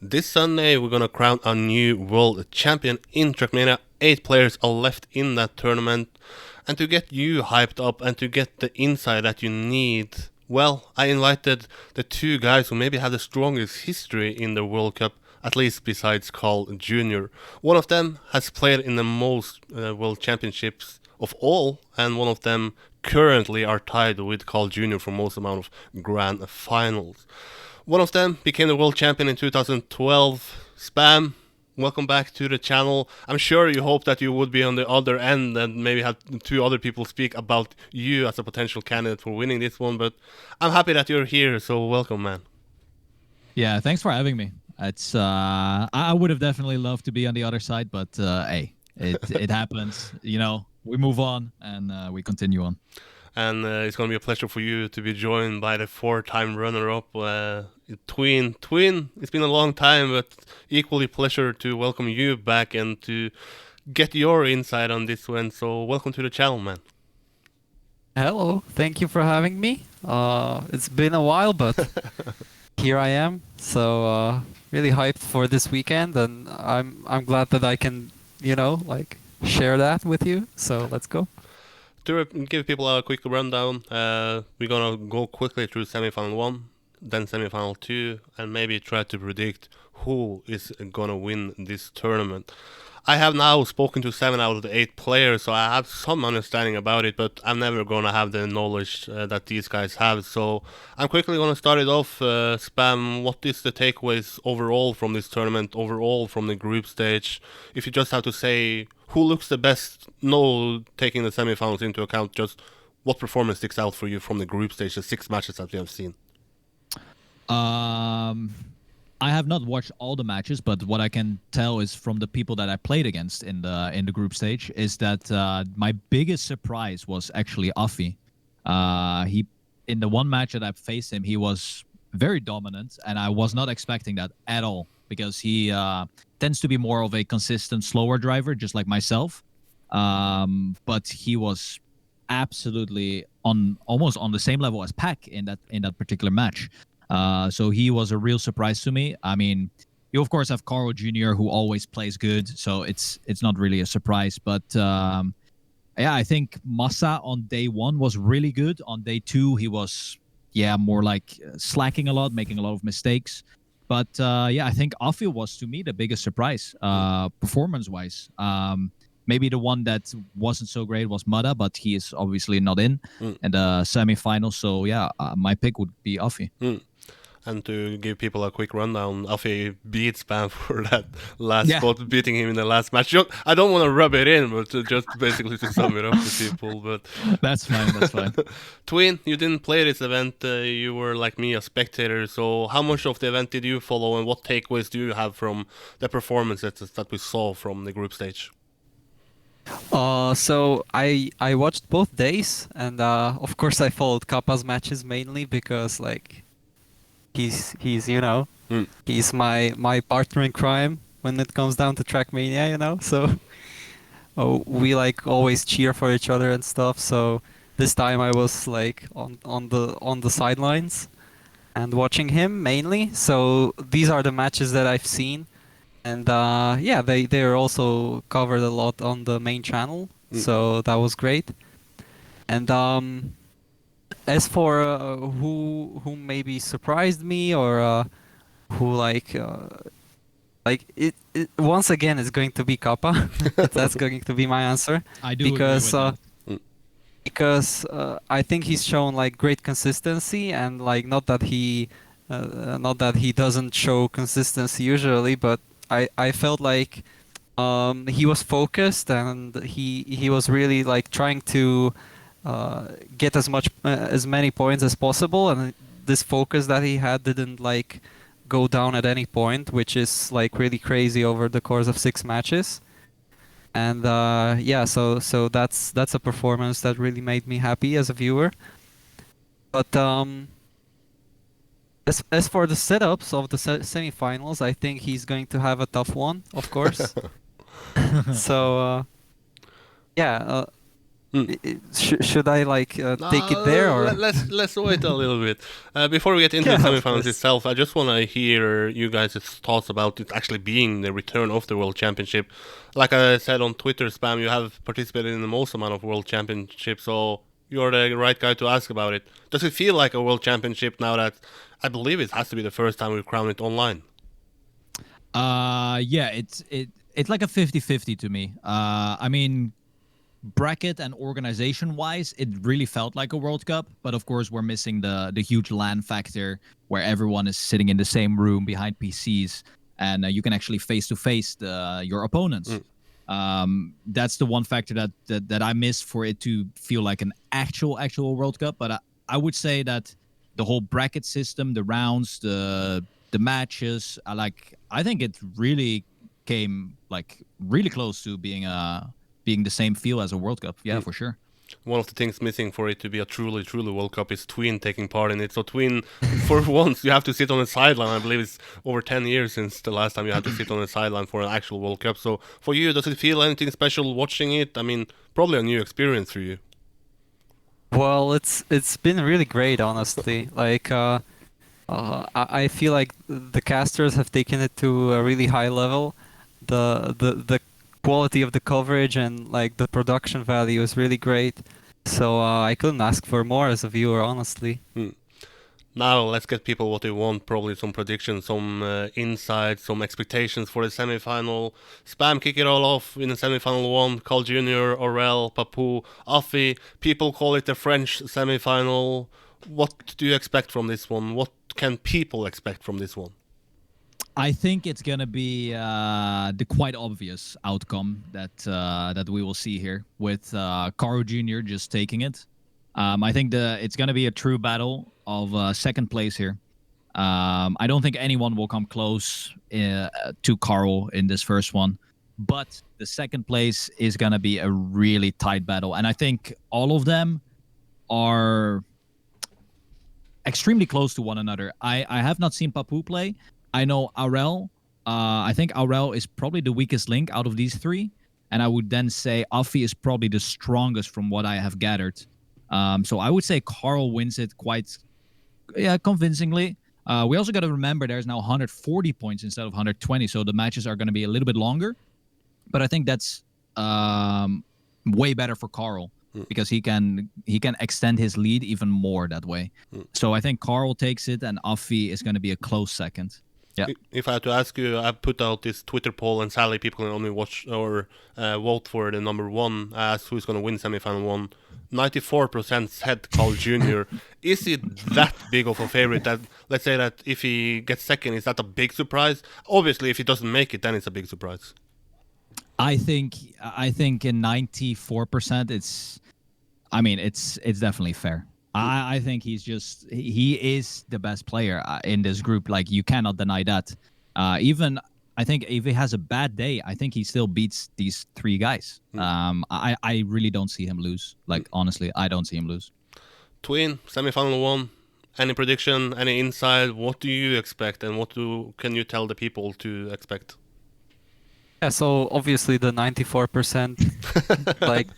This Sunday, we're gonna crown a new world champion in Trackmania. 8 players are left in that tournament. And to get you hyped up and to get the insight that you need, well, I invited the two guys who maybe have the strongest history in the World Cup, at least besides Carl Jr. One of them has played in the most World Championships of all, and one of them currently are tied with Carl Jr. for most amount of Grand Finals. One of them became the world champion in 2012. Spam, welcome back to the channel. I'm sure you hope that you would be on the other end and maybe have two other people speak about you as a potential candidate for winning this one, but I'm happy that you're here, so welcome, man. Yeah, thanks for having me. It's I would have definitely loved to be on the other side, but hey, it happens. You know, we move on and we continue on. And it's going to be a pleasure for you to be joined by the 4-time runner-up, Tween. Tween, it's been a long time, but equally pleasure to welcome you back and to get your insight on this one. So welcome to the channel, man. Hello, thank you for having me. It's been a while, but here I am. So really hyped for this weekend, and I'm glad that I can, share that with you. So let's go. To give people a quick rundown, we're gonna go quickly through semifinal 1, then semifinal 2, and maybe try to predict who is gonna win this tournament. I have now spoken to 7 out of the 8 players, so I have some understanding about it, but I'm never gonna have the knowledge that these guys have. So I'm quickly gonna start it off. Spam, what is the takeaways overall from this tournament, overall from the group stage? If you just have to say who looks the best, no taking the semifinals into account, just what performance sticks out for you from the group stage, the 6 matches that we have seen? I have not watched all the matches, but what I can tell is from the people that I played against in the group stage is that my biggest surprise was actually Afi. He in the one match that I faced him, he was very dominant, and I was not expecting that at all because he tends to be more of a consistent, slower driver, just like myself. But he was absolutely almost on the same level as Pac in that particular match. So he was a real surprise to me. I mean, you of course have Carl Jr. who always plays good, so it's not really a surprise. But yeah, I think Massa on day 1 was really good. On day 2, he was more like slacking a lot, making a lot of mistakes. But yeah, I think Afi was to me the biggest surprise performance-wise. Maybe the one that wasn't so great was Mada, but he is obviously not in the semi-final. So yeah, my pick would be Afi. And to give people a quick rundown, Afi beat Spam for that last spot, beating him in the last match. I don't want to rub it in, but just basically to sum it up to people. But that's fine. That's fine. Tween, you didn't play this event. You were like me, a spectator. So how much of the event did you follow, and what takeaways do you have from the performances that we saw from the group stage? So I watched both days, and of course I followed Kappa's matches mainly because he's he's my partner in crime when it comes down to Trackmania, so we always cheer for each other and stuff. So this time I was on the sidelines and watching him mainly. So these are the matches that I've seen, and yeah, they're also covered a lot on the main channel, so that was great. And as for who maybe surprised me or who it once again is going to be Kappa. That's going to be my answer. I do because agree with that. Because I think he's shown great consistency, and not that he doesn't show consistency usually, but I felt he was focused, and he was really trying to get as many points as possible, and this focus that he had didn't go down at any point, which is really crazy over the course of 6 matches. And yeah, so that's a performance that really made me happy as a viewer. But as for the setups of the semifinals, I think he's going to have a tough one, of course. So yeah. Should I like take it there or? Let's wait a little bit. Before we get into Yeah, the of semifinals course. itself, I just want to hear you guys' thoughts about it actually being the return of the World Championship. Like I said on Twitter spam, you have participated in the most amount of World Championships, so you're the right guy to ask about it. Does it feel like a World Championship now that I believe it has to be the first time we crown it online? Yeah, it's like a 50-50 to me. I mean, bracket and organization wise, it really felt like a World Cup, but of course we're missing the huge LAN factor where everyone is sitting in the same room behind PCs and you can actually face to face your opponents. That's the one factor that I miss for it to feel like an actual World Cup. But I would say that the whole bracket system, the rounds, the matches, I think it really came like really close to being the same feel as a World Cup. Yeah, for sure. One of the things missing for it to be a truly World Cup is Tween taking part in it. So Tween, for once, you have to sit on the sideline. I believe it's over 10 years since the last time you had to sit on the sideline for an actual World Cup. So for you, does it feel anything special watching it? I mean, probably a new experience for you. Well, it's been really great, honestly. Like, I feel like the casters have taken it to a really high level. The quality of the coverage and like the production value is really great. So I couldn't ask for more as a viewer, honestly. Now let's get people what they want. Probably some predictions, some insights, some expectations for the semi-final. Spam, kick it all off in the semi-final one. Carl Jr., Aurel, Papou, Afi. People call it the French semi-final. What do you expect from this one? What can people expect from this one? I think it's gonna be the quite obvious outcome that we will see here with Caro Jr. just taking it. I think it's gonna be a true battle of second place here. I don't think anyone will come close to Carl in this first one, but the second place is gonna be a really tight battle, and I think all of them are extremely close to one another. I have not seen Papou play. I know Aurel. I think Aurel is probably the weakest link out of these three. And I would then say Afi is probably the strongest from what I have gathered. So I would say Carl wins it quite convincingly. We also got to remember there's now 140 points instead of 120. So the matches are going to be a little bit longer. But I think that's way better for Carl because he can extend his lead even more that way. So I think Carl takes it and Afi is going to be a close second. Yeah. If I had to ask you, I put out this Twitter poll and sadly people can only watch or vote for the number one. I asked who's going to win semifinal one. 94% said Carl Jr. Is it that big of a favorite that, let's say that if he gets second, is that a big surprise? Obviously, if he doesn't make it, then it's a big surprise. I think in 94%, it's definitely fair. I think he is the best player in this group. Like you cannot deny that. Even I think if he has a bad day, I think he still beats these three guys. I really don't see him lose. Like honestly, I don't see him lose. Tween, semi-final one. Any prediction? Any insight? What do you expect, and can you tell the people to expect? Yeah, so obviously the 94%, like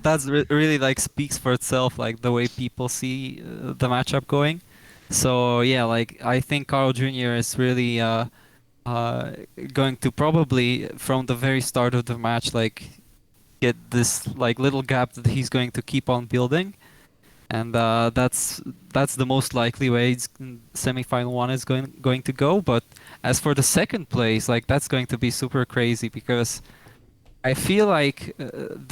that's really like speaks for itself, like the way people see the matchup going. So yeah, like I think Carl Jr. is really going to probably from the very start of the match like get this like little gap that he's going to keep on building, and that's the most likely way semi-final one is going to go. But as for the second place, like that's going to be super crazy because I feel like I'd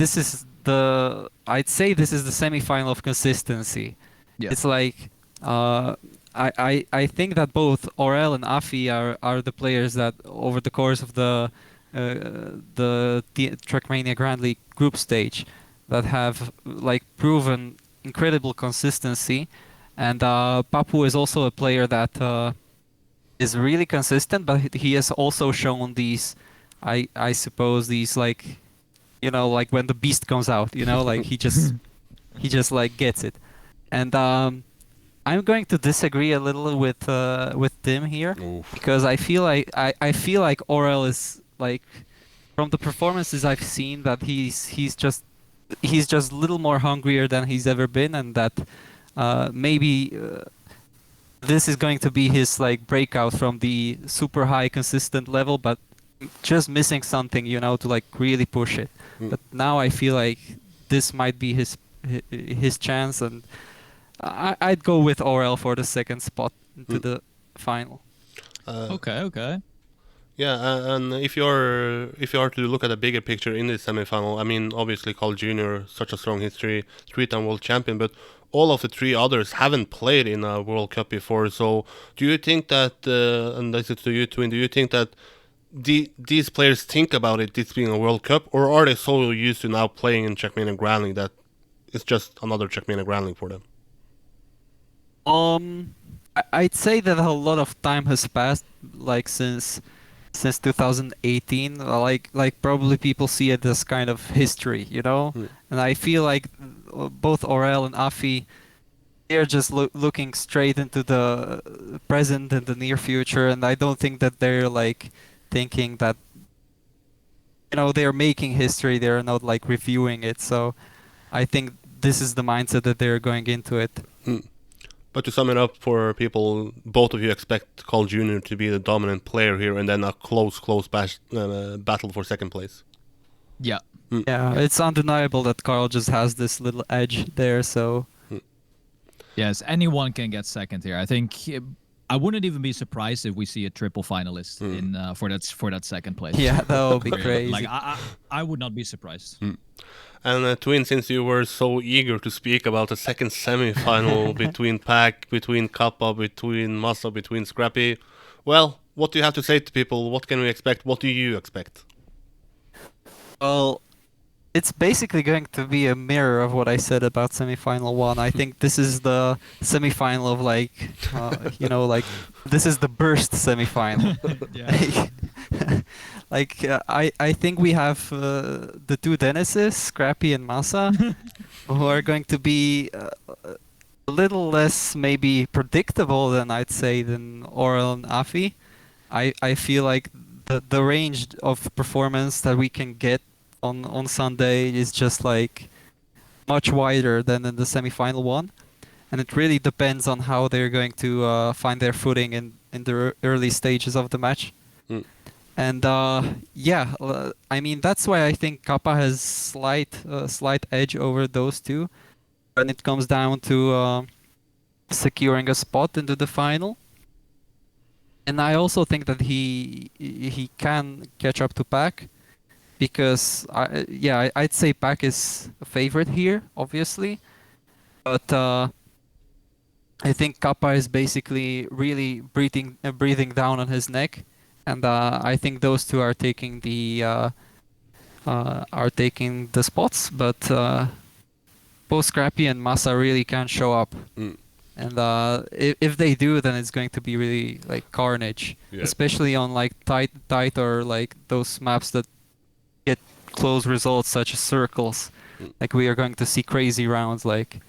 say this is the semi-final of consistency. Yeah. It's like I think that both Aurel and Afi are the players that over the course of the Trackmania Grand League group stage that have like proven incredible consistency, and Papou is also a player that is really consistent, but he has also shown these, I suppose these like, you know, like when the beast comes out, you know, like he just like gets it, and I'm going to disagree a little with Tim here. Oof. Because I feel like I feel like Aurel is like from the performances I've seen that he's just he's just a little more hungrier than he's ever been, and that maybe this is going to be his like breakout from the super high consistent level, but just missing something, to like really push it. But now I feel like this might be his chance, and I'd go with Orel for the second spot into the final. Okay. Yeah, and if you are to look at a bigger picture in this semifinal, I mean, obviously Carl Jr. such a strong history, three-time world champion, but all of the three others haven't played in a World Cup before. So, do you think that, and this is to you, Twin, do you think that these players think about it, this being a World Cup, or are they so used to now playing in Trackmania Grand League that it's just another Trackmania Grand League for them? I'd say that a lot of time has passed, like since 2018. Like probably people see it as kind of history, And I feel like both Orel and Afi, they're just looking straight into the present and the near future, and I don't think that they're like thinking that they're making history. They're not like reviewing it. So I think this is the mindset that they're going into it. But to sum it up for people, both of you expect Carl Jr. to be the dominant player here, and then a close battle for second place. Yeah. Yeah, it's undeniable that Carl just has this little edge there. So yes, anyone can get second here. I think I wouldn't even be surprised if we see a triple finalist in for that second place. Yeah, that would be crazy. Like I would not be surprised. And Twin, since you were so eager to speak about the second semi-final between Pack, between Kappa, between Massa, between Scrappy, well, what do you have to say to people? What can we expect? What do you expect? Well, it's basically going to be a mirror of what I said about semifinal one. I think this is the semifinal of like, like this is the burst semifinal. I think we have the two Dennises, Scrappy and Massa, who are going to be a little less maybe predictable than I'd say than Oral and Afi. I feel like the range of performance that we can get on Sunday is just like much wider than in the semifinal one, and it really depends on how they're going to find their footing in the early stages of the match. And I mean that's why I think Kappa has slight edge over those two when it comes down to securing a spot into the final. And I also think that he can catch up to Pac, because I'd say Pac is a favorite here, obviously, but I think Kappa is basically really breathing down on his neck, and I think those two are taking the spots, but both Scrappy and Massa really can show up. And if they do, then it's going to be really like carnage, especially on like tight or like those maps that get close results such as circles. Like we are going to see crazy rounds. Like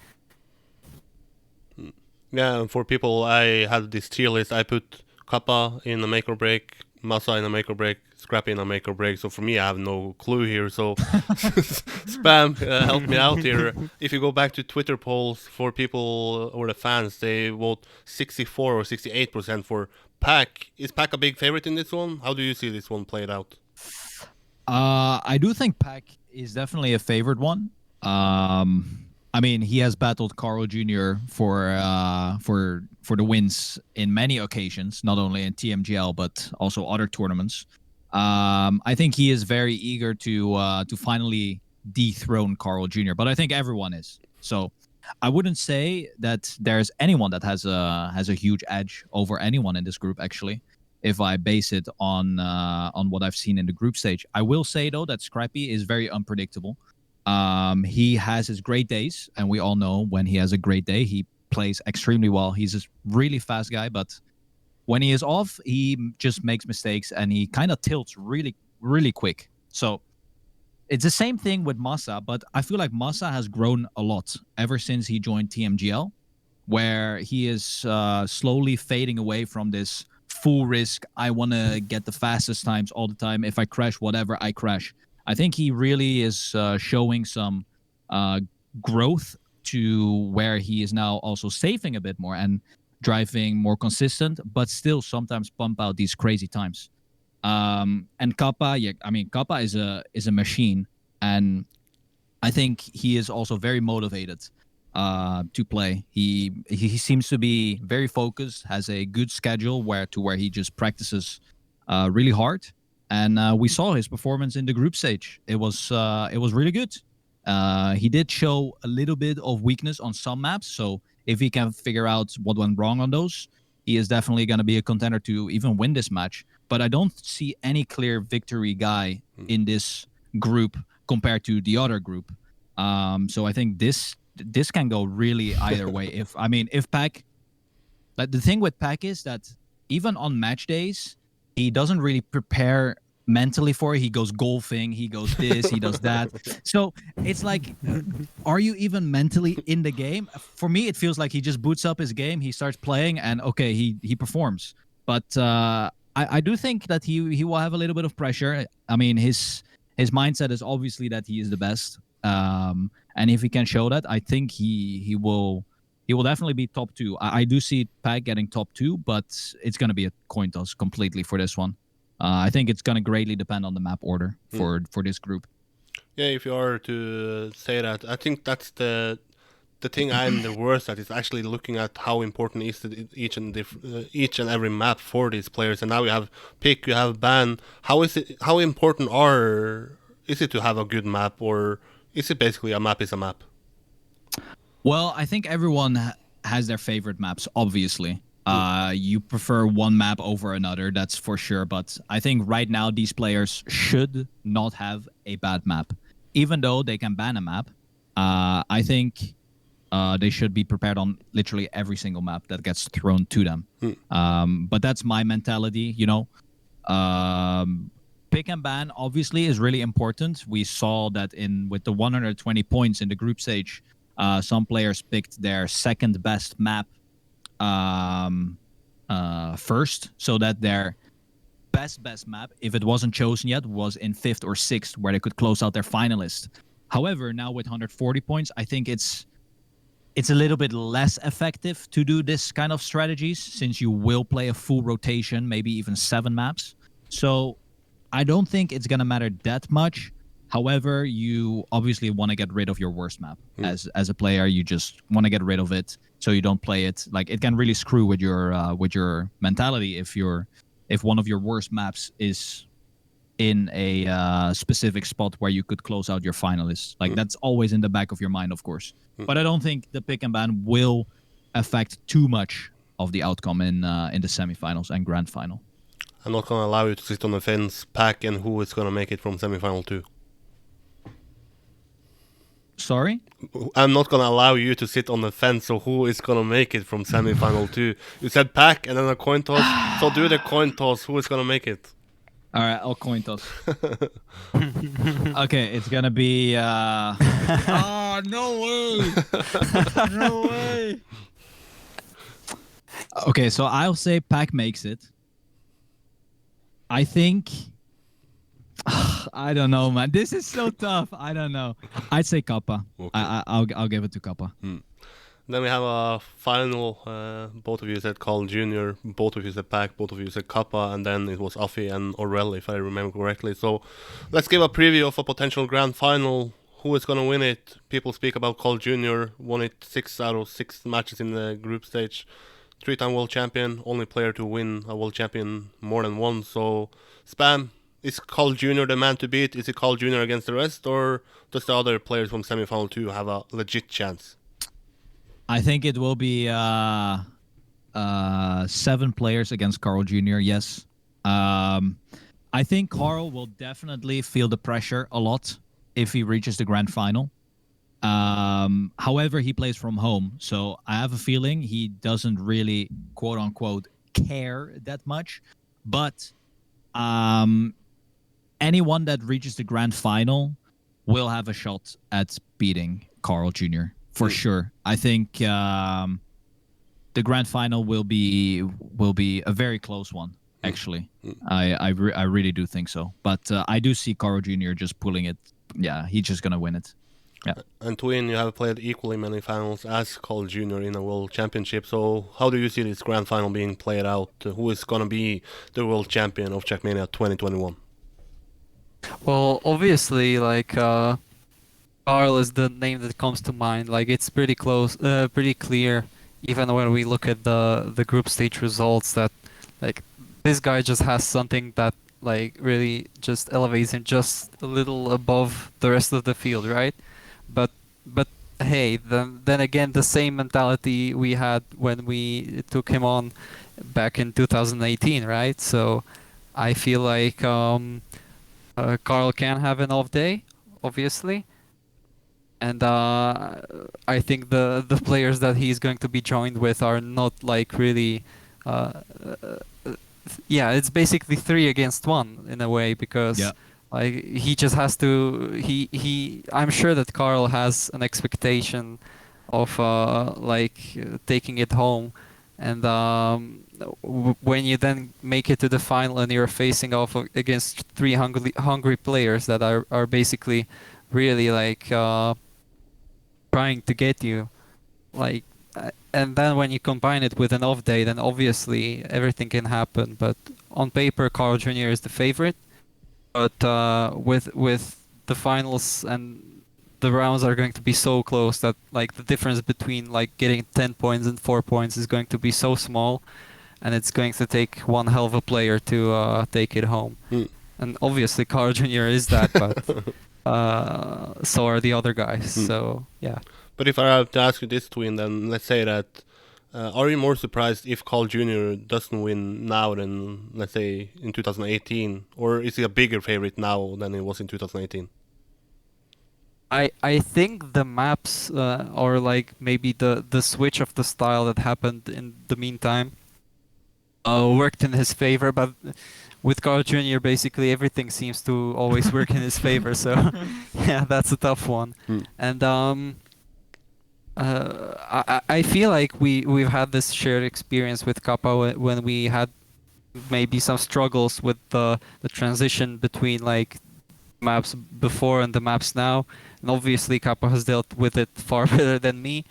yeah, for people, I had this tier list. I put Kappa in a make or break, Massa in a make or break, Scrappy in a make or break. So for me, I have no clue here. So Spam, help me out here. If you go back to Twitter polls for people or the fans, they vote 64 or 68% for Pac. Is Pac a big favorite in this one? How do you see this one played out? I do think Pac is definitely a favored one. I mean, he has battled Carl Jr. for the wins in many occasions, not only in TMGL but also other tournaments. I think he is very eager to finally dethrone Carl Jr., but I think everyone is. So I wouldn't say that there's anyone that has a huge edge over anyone in this group, actually, if I base it on what I've seen in the group stage. I will say, though, that Scrappy is very unpredictable. He has his great days, and we all know when he has a great day, he plays extremely well. He's a really fast guy, but when he is off, he just makes mistakes, and he kind of tilts really, really quick. So it's the same thing with Massa, but I feel like Massa has grown a lot ever since he joined TMGL, where he is slowly fading away from this full risk. I want to get the fastest times all the time. If I crash, whatever, I crash. I think he really is showing some growth to where he is now also saving a bit more and driving more consistent, but still sometimes bump out these crazy times. And Kappa, yeah, I mean Kappa is a machine, and I think he is also very motivated to play. He seems to be very focused, has a good schedule where he just practices really hard. And we saw his performance in the group stage. It was really good. He did show a little bit of weakness on some maps, so if he can figure out what went wrong on those, he is definitely going to be a contender to even win this match. But I don't see any clear victory guy in this group compared to the other group. So I think this can go really either way. If Pac, like the thing with Pac is that even on match days, he doesn't really prepare mentally for it. He goes golfing, he goes this, he does that. So it's like, are you even mentally in the game? For me, it feels like he just boots up his game, he starts playing, and okay, he performs. But I do think that he will have a little bit of pressure. I mean, his mindset is obviously that he is the best. And if he can show that, I think he will definitely be top 2. I do see Pac getting top 2, but it's going to be a coin toss completely for this one. I think it's going to greatly depend on the map order for this group. Yeah, if you are to say that, I think that's the thing I'm the worst at is actually looking at how important is each and every map for these players. And now you have pick, you have ban. How important is it to have a good map, or is it basically a map is a map? Well, I think everyone has their favorite maps, obviously. You prefer one map over another, that's for sure. But I think right now these players should not have a bad map. Even though they can ban a map, I think they should be prepared on literally every single map that gets thrown to them. But that's my mentality, you know. Pick and ban obviously is really important. We saw that with the 120 points in the group stage, some players picked their second best map first, so that their best map, if it wasn't chosen yet, was in 5th or 6th, where they could close out their finalist. However, now with 140 points, I think it's a little bit less effective to do this kind of strategies, since you will play a full rotation, maybe even 7 maps. So I don't think it's going to matter that much. However, you obviously want to get rid of your worst map. As a player, you just want to get rid of it so you don't play it. Like, it can really screw with your mentality if one of your worst maps is in a specific spot where you could close out your finalists. Like, that's always in the back of your mind, of course. But I don't think the pick and ban will affect too much of the outcome in the semifinals and grand final. I'm not going to allow you to sit on the fence, Pac, and who is going to make it from semifinal 2. Sorry? I'm not going to allow you to sit on the fence, so who is going to make it from semifinal 2? You said Pac and then a coin toss, so do the coin toss. Who is going to make it? All right, I'll coin toss. Okay, it's going to be... Oh, no way! No way! Okay, so I'll say Pac makes it. I think... I don't know, man. This is so tough. I don't know. I'd say Kappa. Okay. I'll give it to Kappa. Then we have a final. Both of you said Carl Jr., both of you said Pac, both of you said Kappa, and then it was Afi and Aurel, if I remember correctly. So let's give a preview of a potential grand final. Who is going to win it? People speak about Carl Jr. Won it 6 out of 6 matches in the group stage. 3-time world champion, only player to win a world champion more than once. So, Spam, is Carl Jr. the man to beat? Is it Carl Jr. against the rest, or does the other players from semifinal 2 have a legit chance? I think it will be 7 players against Carl Jr., yes. I think Carl will definitely feel the pressure a lot if he reaches the grand final. However, he plays from home, so I have a feeling he doesn't really, quote-unquote, care that much. But anyone that reaches the grand final will have a shot at beating Carl Jr. for sure. I think the grand final will be a very close one. Actually, I really do think so. But I do see Carl Jr. just pulling it. Yeah, he's just gonna win it. Yeah. And Twin, you have played equally many finals as Carl Jr. in a World Championship. So how do you see this grand final being played out? Who is gonna be the world champion of Trackmania 2021? Well, obviously, like Carl is the name that comes to mind. Like it's pretty close, pretty clear. Even when we look at the group stage results, that like this guy just has something that like really just elevates him just a little above the rest of the field, right? But hey, then again, the same mentality we had when we took him on back in 2018, right? So I feel like Carl can have an off day, obviously, and I think the players that he's going to be joined with are not like really. Yeah, it's basically 3 against 1 in a way because Yeah. like he just has to. I'm sure that Carl has an expectation of taking it home, and when you then make it to the final and you're facing off against 3 hungry players that are basically really like trying to get you, like, and then when you combine it with an off day, then obviously everything can happen. But on paper, Carl Jr. is the favorite. But with the finals and the rounds are going to be so close that like the difference between like getting 10 points and 4 points is going to be so small, and it's going to take one hell of a player to take it home. And obviously Carl Jr. is that, but so are the other guys. So yeah. But if I have to ask you this, Twin, then let's say that are you more surprised if Carl Jr. doesn't win now than, let's say, in 2018? Or is he a bigger favorite now than he was in 2018? I think the maps or like maybe the switch of the style that happened in the meantime worked in his favor, but with Carl Jr. basically everything seems to always work in his favor, so yeah, that's a tough one. And I feel like we've had this shared experience with Kappa when we had maybe some struggles with the transition between like maps before and the maps now, and obviously Kappa has dealt with it far better than me,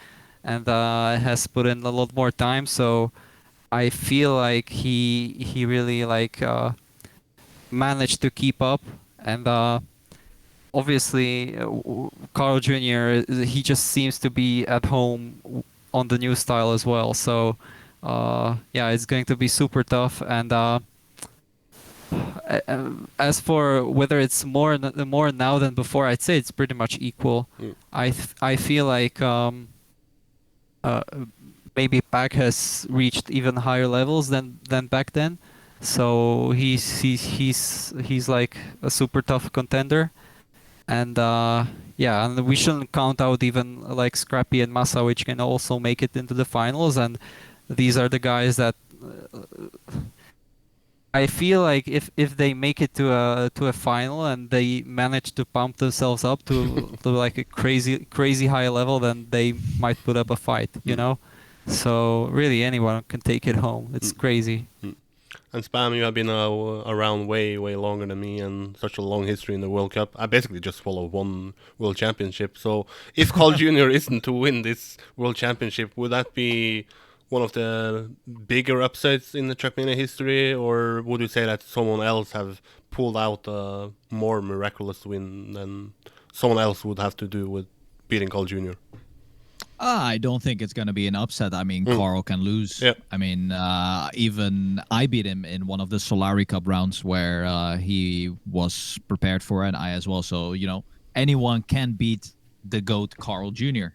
and has put in a lot more time. So I feel like he really like managed to keep up, and obviously Carl Jr. He just seems to be at home on the new style as well. So yeah, it's going to be super tough. And as for whether it's more now than before, I'd say it's pretty much equal. I feel like maybe Pac has reached even higher levels than back then. So he's like a super tough contender. And yeah, and we shouldn't count out even like Scrappy and Massa, which can also make it into the finals. And these are the guys that I feel like if they make it to a final and they manage to pump themselves up to like a crazy high level, then they might put up a fight, you know. So really, anyone can take it home. It's crazy. And Spam, you have been around way longer than me and such a long history in the World Cup. I basically just follow one World Championship. So if Carl Jr. isn't to win this World Championship, would that be one of the bigger upsets in the Trackmania history, or would you say that someone else have pulled out a more miraculous win than someone else would have to do with beating Carl Jr.? I don't think it's going to be an upset. I mean, Carl can lose. Yeah. I mean, even I beat him in one of the Solari Cup rounds where he was prepared for, and I as well. So, you know, anyone can beat the GOAT Carl Jr.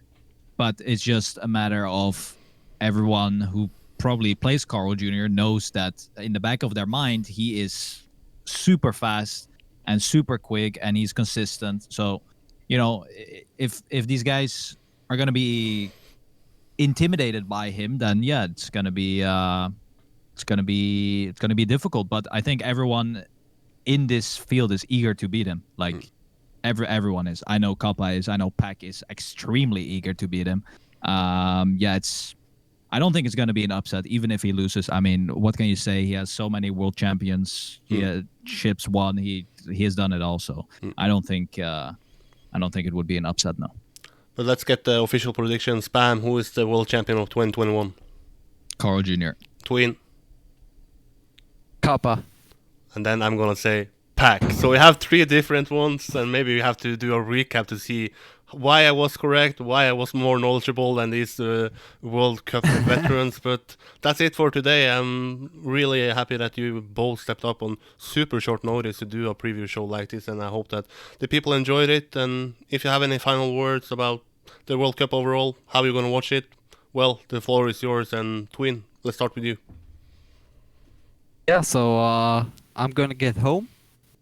But it's just a matter of everyone who probably plays Carl Jr. knows that in the back of their mind, he is super fast and super quick, and he's consistent. So, you know, if these guys are going to be intimidated by him, then yeah, it's going to be difficult. But I think everyone in this field is eager to beat him. Like everyone is. I know Kappa is. I know Pac is extremely eager to beat him. Yeah, I don't think it's going to be an upset, even if he loses. I mean, what can you say? He has so many world champions. He had ships won. He has done it also. I don't think it would be an upset, no. But let's get the official prediction. Spam, who is the world champion of 2021? Carl Jr. Tween. Kappa. And then I'm gonna say Pack. So we have 3 different ones, and maybe we have to do a recap to see why I was correct, why I was more knowledgeable than these World Cup veterans. But that's it for today. I'm really happy that you both stepped up on super short notice to do a preview show like this, and I hope that the people enjoyed it. And if you have any final words about the World Cup overall, how you're gonna watch it, well, the floor is yours. And Twin, let's start with you. Yeah, so I'm gonna get home,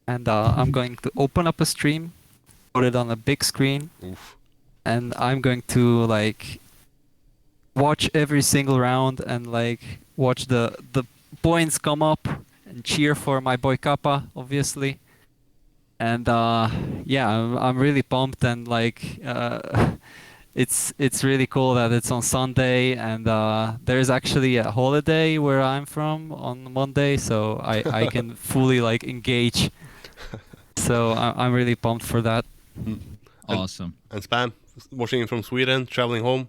and I'm going to open up a stream, put it on a big screen, Oof. and I'm going to like watch every single round and like watch the points come up and cheer for my boy Kappa, obviously. And yeah, I'm really pumped, and like it's really cool that it's on Sunday, and there's actually a holiday where I'm from on Monday, so I can fully like engage. So I'm really pumped for that. Awesome. And Spam, watching it from Sweden, traveling home.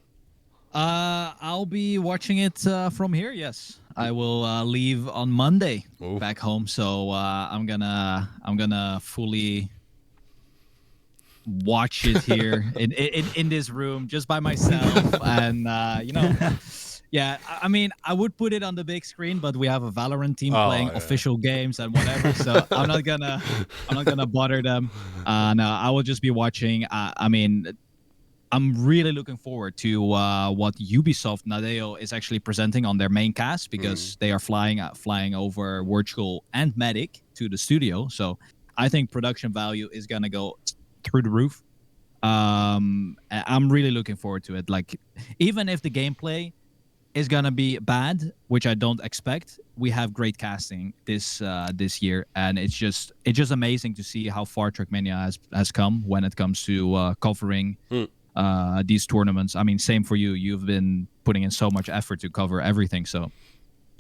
I'll be watching it from here. Yes, I will leave on Monday Oof. back home. So I'm gonna fully watch it here in this room just by myself, and you know. Yeah, I mean, I would put it on the big screen, but we have a Valorant team playing official games and whatever, so I'm not gonna bother them. No, I will just be watching. I mean, I'm really looking forward to what Ubisoft Nadeo is actually presenting on their main cast, because they are flying over Virtual and Medic to the studio. So I think production value is gonna go through the roof. I'm really looking forward to it. Like, even if the gameplay is gonna be bad, which I don't expect, we have great casting this year, and it's just amazing to see how far Trackmania has come when it comes to covering these tournaments. I mean, same for you. You've been putting in so much effort to cover everything, so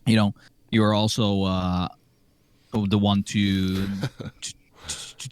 you know you are also the one to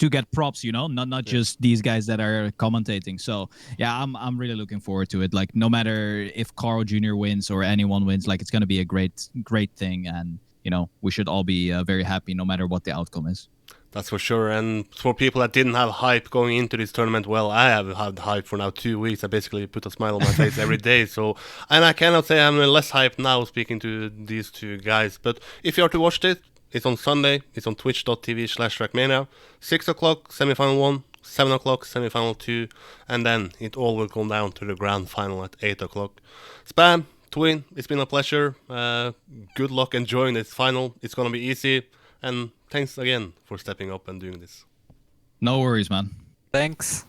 get props, you know, not just these guys that are commentating. So yeah, I'm really looking forward to it. Like, no matter if Carl Jr. wins or anyone wins, like, it's gonna be a great thing, and you know, we should all be very happy no matter what the outcome is. That's for sure. And for people that didn't have hype going into this tournament, well, I have had hype for now 2 weeks. I basically put a smile on my face every day. So, and I cannot say I'm less hyped now speaking to these 2 guys. But if you are to watch it, it's on Sunday. It's on twitch.tv/Trackmania. 6 o'clock, semi-final 1. 7 o'clock, semi-final 2. And then it all will come down to the grand final at 8 o'clock. Spam, Twin, it's been a pleasure. Good luck enjoying this final. It's going to be easy. And thanks again for stepping up and doing this. No worries, man. Thanks.